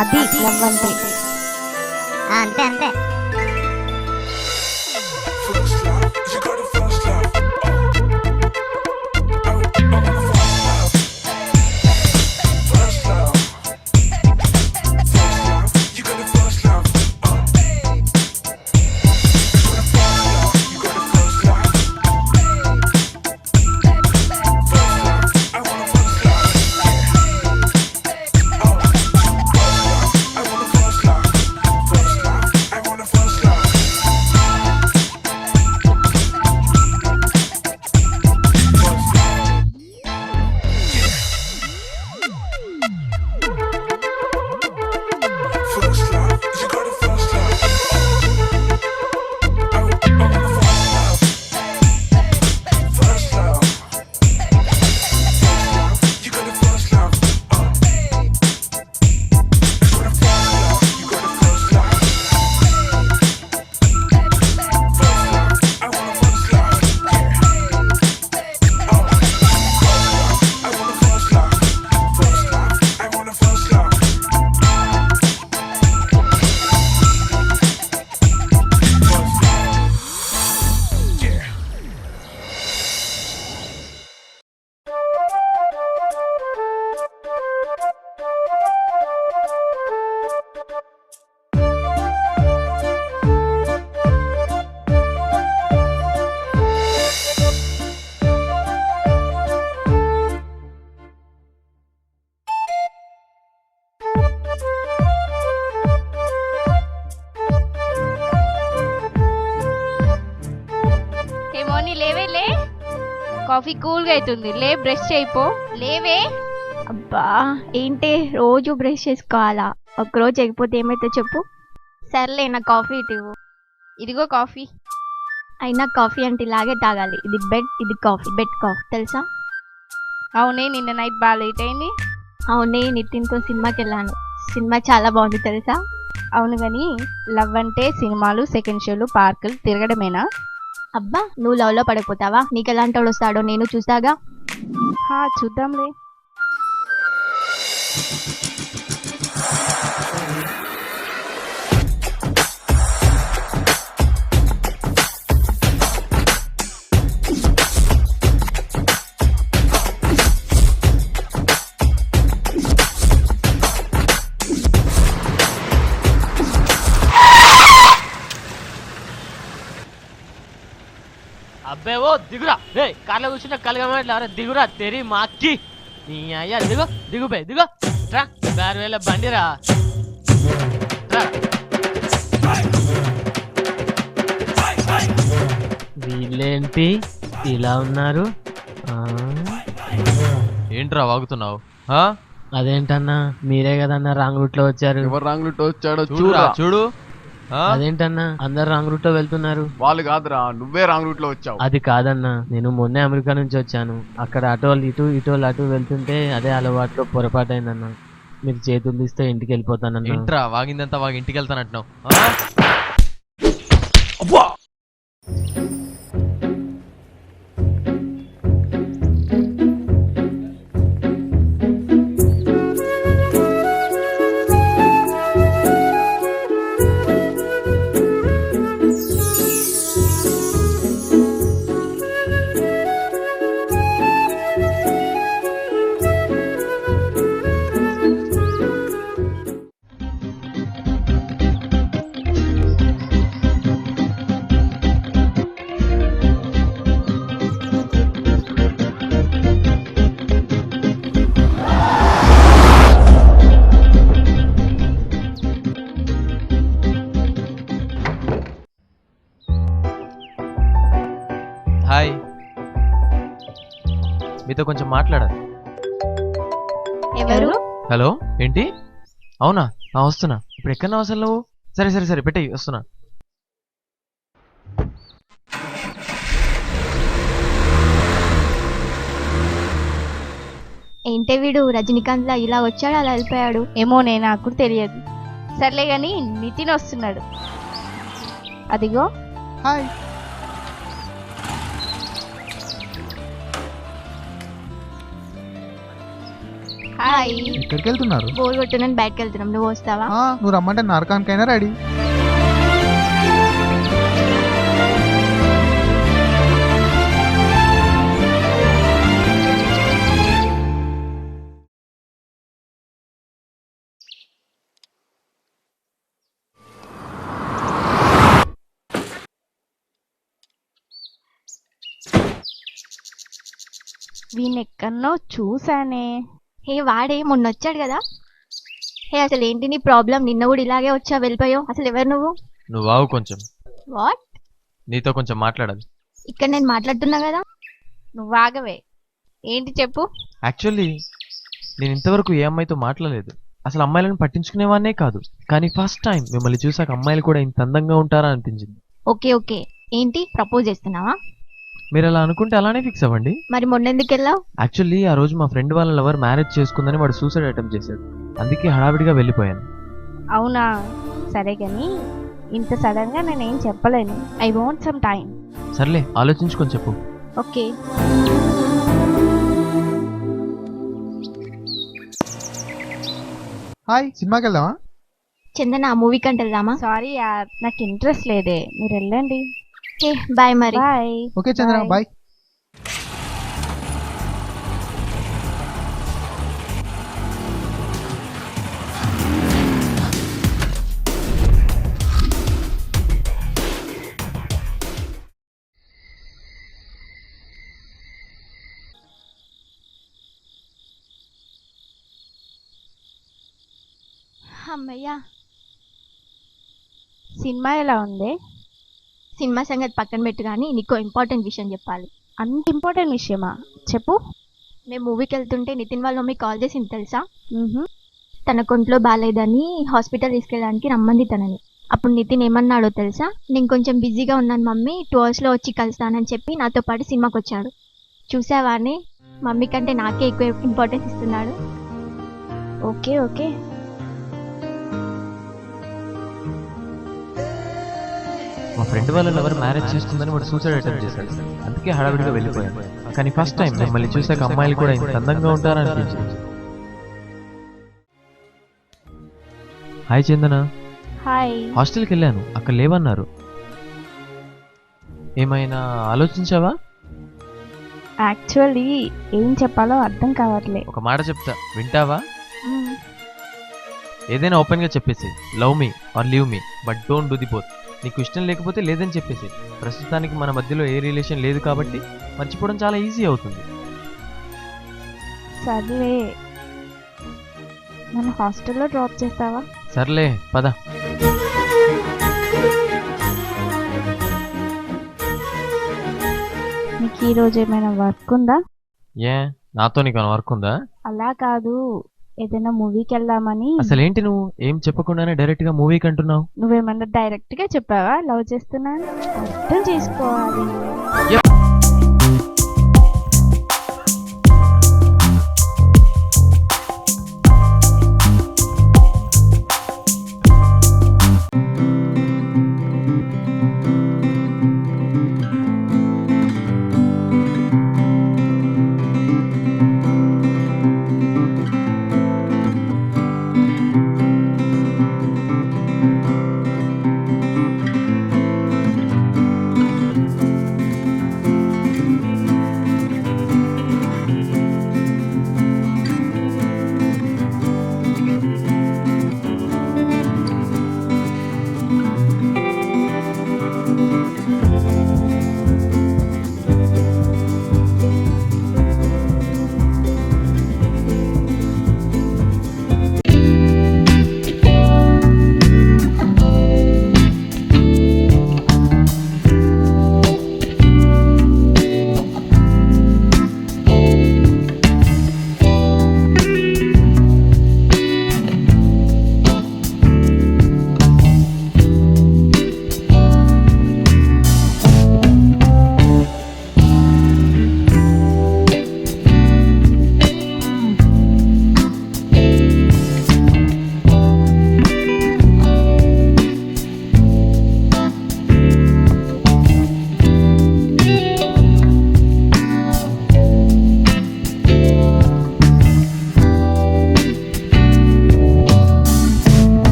అది లవ్ అంటే. అంతే అంతే. లేవే లే, కాఫీ కూల్గా అవుతుంది. లే, బ్రష్ చేయిపో, లేవే. అబ్బా ఏంటి రోజు బ్రష్ చేసుకోవాలా? ఒక్కరోజు చేయకపోతే ఏమైతే చెప్పు. సర్లే నా కాఫీ ఇటు ఇవ్వు. ఇదిగో కాఫీ. అయినా కాఫీ అంటే ఇలాగే తాగాలి. ఇది బెడ్, ఇది కాఫీ. బెడ్ కాఫీ తెలుసా? అవునే, నిన్న నైట్ బాగా లేట్ అయింది. అవునే, నితిన్తో సినిమాకి వెళ్ళాను. సినిమా చాలా బాగుంది తెలుసా? అవును కానీ లవ్ అంటే సినిమాలు, సెకండ్ షోలు, పార్కులు తిరగడమేనా? అబ్బా నువ్వు లవ్లో పడిపోతావా? నీకు ఎలాంటి వాడు వస్తాడో నేను చూసాగా. చూద్దాంలే. అబ్బే ఓ దిగురా రే, కార్లో కూర్చున్న కలగమట్లే దిగురా తెరి మాకి నీ అయ్యా. దిగు దిగుపోయి దిగు రా, 6,000 బండిరా. వీళ్ళేంటి ఇలా ఉన్నారు? ఏంట్రా వాగుతున్నావు? అదేంటన్నా, మీరే కదన్నా రాంగ్ రూట్ లో వచ్చారు. ఎవరు రాంగ్ రూట్ వచ్చాడో చూడు చూడు. అదేంటన్నా అందరు రాంగ్ రూట్ లో వెళ్తున్నారు? వాళ్ళు కాదురా, నువ్వే రాంగ్ రూట్ లో వచ్చావు. అది కాదన్నా, నేను మొన్నే అమెరికా నుంచి వచ్చాను. అక్కడ అటోళ్ళు ఇటు ఇటోళ్ళు అటు వెళ్తుంటే అదే అలవాట్లో పొరపాటు అయిందన్నా. మీరు చేతులు తీస్తే ఇంటికి వెళ్ళిపోతానన్నా. ఏంట్రా వాగిందంతా వాగి ఇంటికి వెళ్తానంటున్నావు? హాయ్, మీతో కొంచెం మాట్లాడాలి. ఎవరు? హలో, ఏంటి? అవునా, వస్తున్నా. ఇప్పుడు ఎక్కడన్నా అసలు నువ్వు? సరే సరే సరే పెట్టేయి, వస్తున్నా. ఏంటే వీడు రజనీకాంత్ లా ఇలా వచ్చాడు అలా వెళ్ళిపోయాడు? ఏమోనే, నాకు తెలియదు. సర్లే గాని నితిన్ వస్తున్నాడు. అదిగో. హాయ్. హాయ్. ఎక్కడికి వెళ్తున్నారు? బోర్ కొట్టునని బయటకు వెళ్తున్నాం, నువ్వు వస్తావా? నువ్వు రమ్మంటే నరకానికైనా రెడీ. వీణెక్కడనో చూసానే. హే వాడే మొన్న వచ్చాడు కదా. హే అసలు ఏంటి నీ ప్రాబ్లం? నిన్న కూడా ఇలాగే వచ్చా వెళ్ళిపోయావు. అసలు ఎవరు నువ్వు? నువ్వు ఆగు కొంచెం, వాట్? నీతో కొంచెం మాట్లాడాలి. ఇక్కడ నేను మాట్లాడుతున్నా కదా. నువ్వు ఆగవే, ఏంటి చెప్పు. యాక్చువల్లీ నేను ఇంతవరకు ఏ అమ్మాయితో మాట్లాడలేదు, అసలు అమ్మాయిలను పట్టించుకునేవాన్నే కాదు. కానీ ఫస్ట్ టైం మిమ్మల్ని చూసాక అమ్మాయిలు కూడా ఇంత అందంగా ఉంటారా అనిపించింది. ఓకే ఓకే, ఏంటి ప్రపోజ్ చేస్తున్నావా? మీరు అలా అనుకుంటే అలానే ఫిక్స్ అవ్వండి. మరి మొన్న ఎందుకు వెళ్ళావు? యాక్చువల్లీ ఆ రోజు మా ఫ్రెండ్ వాళ్ళ లవర్ మ్యారేజ్ చేసుకుందని వాడు సూసైడ్ అటెంప్ట్ చేశాడు, అందుకే హడావిడిగా వెళ్ళిపోయాను. అవునా, సరే కానీ ఇంత సడన్ గా నేనేం చెప్పలేను. I want some time. సర్లే ఆలోచించుకొని చెప్పు. ఓకే. హాయ్, సినిమాకి వెళ్దామా? చందన ఆ మూవీ కంటే వెళ్దామా? సారీ యార్, నాకు ఇంట్రెస్ట్ లేదే, మీరు వెళ్ళండి. హే బాయ్ మరి. బాయ్. ఓకే చంద్ర, Bye. బాయ్. అమ్మయ్యా. సినిమా ఎలా ఉంది? సినిమా సంగతి పక్కన పెట్టు కానీ నీకు ఇంపార్టెంట్ విషయం చెప్పాలి. అంత ఇంపార్టెంట్ విషయమా? చెప్పు. మేము మూవీకి వెళ్తుంటే నితిన్ వాళ్ళ మమ్మీ కాల్ చేసింది తెలుసా? మ్హూ. తన కొంట్లో బాగాలేదని హాస్పిటల్ తీసుకెళ్ళడానికి రమ్మంది తనని. అప్పుడు నితిన్ ఏమన్నాడో తెలుసా? నేను కొంచెం బిజీగా ఉన్నాను మమ్మీ, 2 hours వచ్చి కలుస్తానని చెప్పి నాతో పాటు సినిమాకి వచ్చాడు. చూసావా అని మమ్మీ కంటే నాకే ఎక్కువ ఇంపార్టెన్స్ ఇస్తున్నాడు. Okay okay. మా ఫ్రెండ్ వాళ్ళ లవర్ మ్యారేజ్ చేసుకుందని వాడు సూసైడ్ అటెంప్ట్ చేశాడు, అందుకే హడావిడిగా వెళ్ళిపోయాను. కానీ ఫస్ట్ టైం మిమ్మల్ని చూసాక అమ్మాయిలు కూడా ఇంత అందంగా ఉంటారా అనిపించింది. హాయ్ చందన. హాయ్. హాస్టల్కి వెళ్ళాను, అక్కడ లేవన్నారు. ఏమైనా ఆలోచించావా? యాక్చువల్లీ ఏం చెప్పాలో అర్థం కావట్లే. ఒక మాట చెప్తా, వింటావా? ఏదైనా ఓపెన్ గా చెప్పేసి, love me or leave me, but don't do the both. నీకు ఇష్టం లేకపోతే లేదని చెప్పేసి. ప్రస్తుతానికి మన మధ్యలో ఏ రిలేషన్ లేదు కాబట్టి మర్చిపోవడం చాలా ఈజీ అవుతుంది. సర్లే, మన హాస్టల్లో డ్రాప్ చేస్తావా? సర్లే పద. నీకు ఈరోజు ఏమైనా వర్క్ ఉందా? ఏ నాతో నీకు వర్క్ ఉందా? అలా కాదు, ఏదైనా మూవీకి వెళ్దామని. అసలేంటి నువ్వు ఏం చెప్పకుండానే డైరెక్ట్ గా మూవీకి అంటున్నావు? నువ్వేమన్నా డైరెక్ట్ గా చెప్పావా లవ్ చేస్తున్నాను? అర్థం చేసుకోవాలి.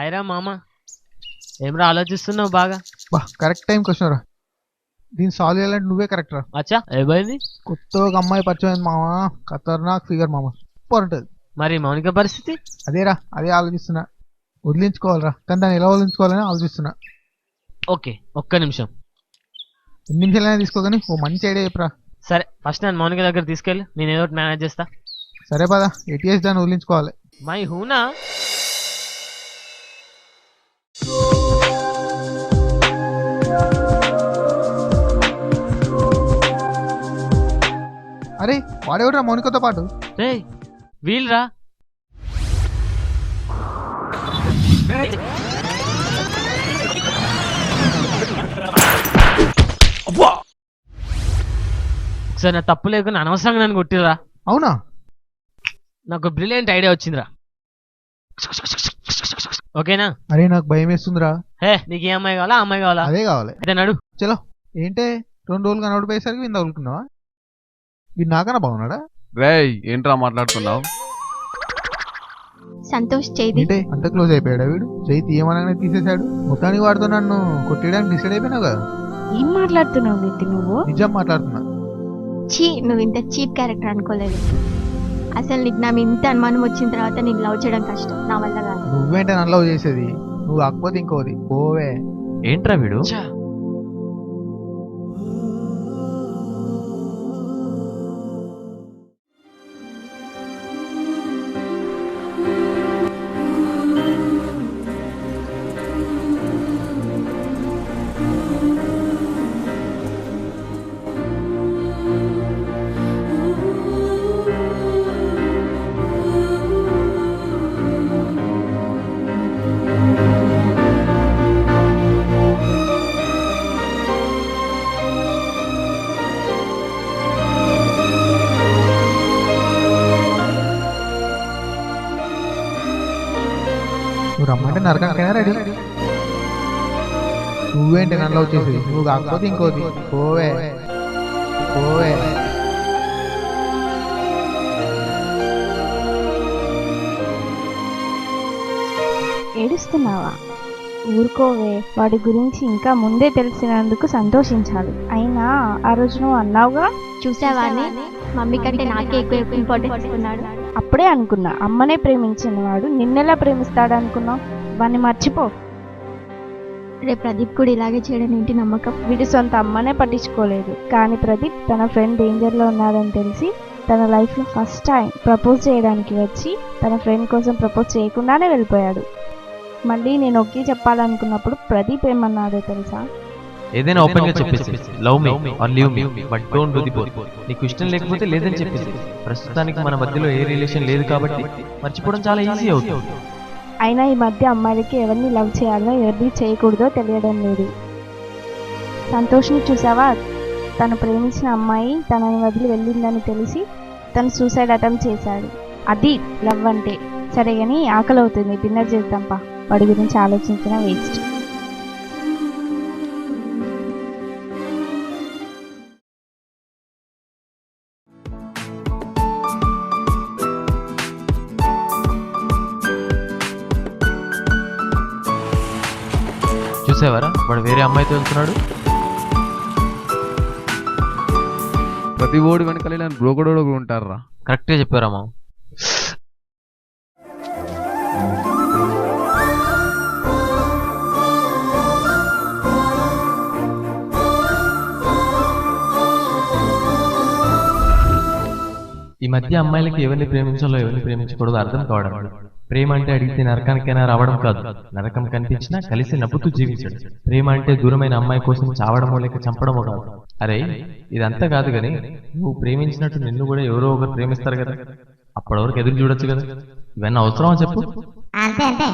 అయిరా మామ ఏమ్రా ఆలోచిస్తున్నావు బాగా? బా కరెక్ట్ టైంకి వచ్చినారా. దీన్ని సాల్వ్ చేయాలంటే నువ్వే కరెక్ట్ రా. అచ్చా ఏమైంది? కొత్త ఒక అమ్మాయి పరిచయం అయింది మామ. ఖతర్నాక్ ఫిగర్ మామ, సూపర్ ఉంటుంది. మరి మౌనిక పరిస్థితి? అదేరా, అదే ఆలోచిస్తున్నా. వదిలించుకోవాలరా, కానీ దాన్ని ఎలా వదిలించుకోవాలని ఆలోచిస్తున్నా. ఓకే ఒక్క నిమిషం. 2 నిమిషాలైనా తీసుకోగాని ఓ మంచి ఐడియా చెప్పరా. సరే ఫస్ట్ నేను మౌనిక దగ్గర తీసుకెళ్ళి నేను ఏదో ఒకటి మేనేజ్ చేస్తా. సరే పదా, ఏటీఎస్ దాన్ని వదిలించుకోవాలి. మై హూనా. అరే వాడేవడరా మౌనికతో పాటు? రే వీల్రా. ఒకసారి నా తప్పు లేకుండా అనవసరంగా నన్ను కొట్టిరా. అవునా? నాకు బ్రిలియంట్ ఐడియా వచ్చిందిరా. ఓకేనా? అరే నాకు భయం వేస్తుందిరా. హే నీకు ఏ అమ్మాయి కావాలా? అమ్మాయి కావాలా? అదే కావాలి. అయితే నడు. చలో. ఏంటే 2 రోజులు కనబడిపోయేసరికి వీళ్ళు తగులుకున్నావా? వీడు నాకన్నా బాగున్నాడా? రేయ్ ఏంట్రా మాట్లాడుతున్నావు? సంతోష్ చేయి. ఏంటే అంత క్లోజ్ అయిపోయాడా వీడు? చేయి తీయమనగానే తీసేశాడు. మొత్తానికి వాడితో నన్ను కొట్టేయడానికి డిసైడ్ అయిపోయినావు కదా. ఏం మాట్లాడుతున్నావు నితిన్ నువ్వు? నిజం మాట్లాడుతున్నా. చీ, నువ్వు ఇంత చీప్ క్యారెక్టర్ అనుకోలేదు. అసలు నీకు నా మీద ఇంత అనుమానం వచ్చిన తర్వాత నేను లవ్ చేయడం కష్టం, నా వల్ల కాదు. నువ్వేంటే నన్ను లవ్ చేసేది? నువ్వు కాకపోతే ఇంకోది పోవే. ఏంట్రా వీడు? నువ్వు రమ్మంటే నరకానికైనా రెడీ. నువ్వేంటి నన్ను లవ్ చేసేది? నువ్వు కాకపోతే ఇంకోది పోవే పోవే. ఏడుస్తున్నావా? ఊరుకోవే, వాడి గురించి ఇంకా ముందే తెలిసినందుకు సంతోషించాలి. అయినా ఆ రోజు నువ్వు అన్నావుగా, చూసావాని మమ్మీ కంటే నాకే ఎక్కువ ఇంపార్టెన్స్ ఇస్తున్నాడు. అప్పుడే అనుకున్నా అమ్మనే ప్రేమించిన వాడు నిన్నెలా ప్రేమిస్తాడు అనుకున్నావు. వాడిని మర్చిపో. రేపు ప్రదీప్ కూడా ఇలాగే చేయడం ఏంటి నమ్మకం? వీడి సొంత అమ్మనే పట్టించుకోలేదు, కానీ ప్రదీప్ తన ఫ్రెండ్ డేంజర్లో ఉన్నాడని తెలిసి తన లైఫ్లో ఫస్ట్ టైం ప్రపోజ్ చేయడానికి వచ్చి తన ఫ్రెండ్ కోసం ప్రపోజ్ చేయకుండానే వెళ్ళిపోయాడు. మళ్ళీ నేను ఒకే చెప్పాలనుకున్నప్పుడు ప్రదీప్ ఏమన్నాడో తెలుసా? ఏదైనా ఓపెన్ గా చెప్పేసి love me or leave me but don't do the both. నీకు ఇష్టం లేకపోతే లేదని చెప్పేసి. ప్రస్తుతానికి మన మధ్యలో ఏ రిలేషన్ లేదు కాబట్టి మర్చిపోవడం చాలా ఈజీ అవుతుంది. అయినా ఈ మధ్య అమ్మాయిలకి ఎవరిని లవ్ చేయాలో ఎవరిని చేయకూడదో తెలియడం లేదు. సంతోష్ని చూసావా? తను ప్రేమించిన అమ్మాయి తనని వదిలి వెళ్ళిందని తెలిసి తను సూసైడ్ అటెంప్ట్ చేశాడు. అది లవ్ అంటే. సరే కానీ ఆకలి అవుతుంది, డిన్నర్ చేద్దాంపా. వాడి గురించి ఆలోచించిన వేస్ట్. చూసావారా వాడు వేరే అమ్మాయితో వెళ్తున్నాడు. ప్రతి ఓడి వెనకాల ఇలాంటి బ్రోకడోడు కూడా ఉంటారా? కరెక్ట్గా చెప్పారమ్మా. ఈ మధ్య అమ్మాయిలకి ఎవరిని ప్రేమించాలో ఎవరిని ప్రేమించకూడదు అర్థం కావడం. ప్రేమ అంటే అడిగితే నరకానికైనా రావడం కాదు, నరకం కనిపించినా కలిసి నవ్వుతూ జీవించడం. ప్రేమ అంటే దూరమైన అమ్మాయి కోసం చావడమో లేక చంపడమో కాదు. అరే ఇదంతా కాదు కానీ నువ్వు ప్రేమించినట్టు నిన్ను కూడా ఎవరో ఒకరు ప్రేమిస్తారు కదా, అప్పటి వరకు ఎదురు చూడొచ్చు కదా. ఇవన్నీ అవసరమా చెప్పు? అంతే అంతే.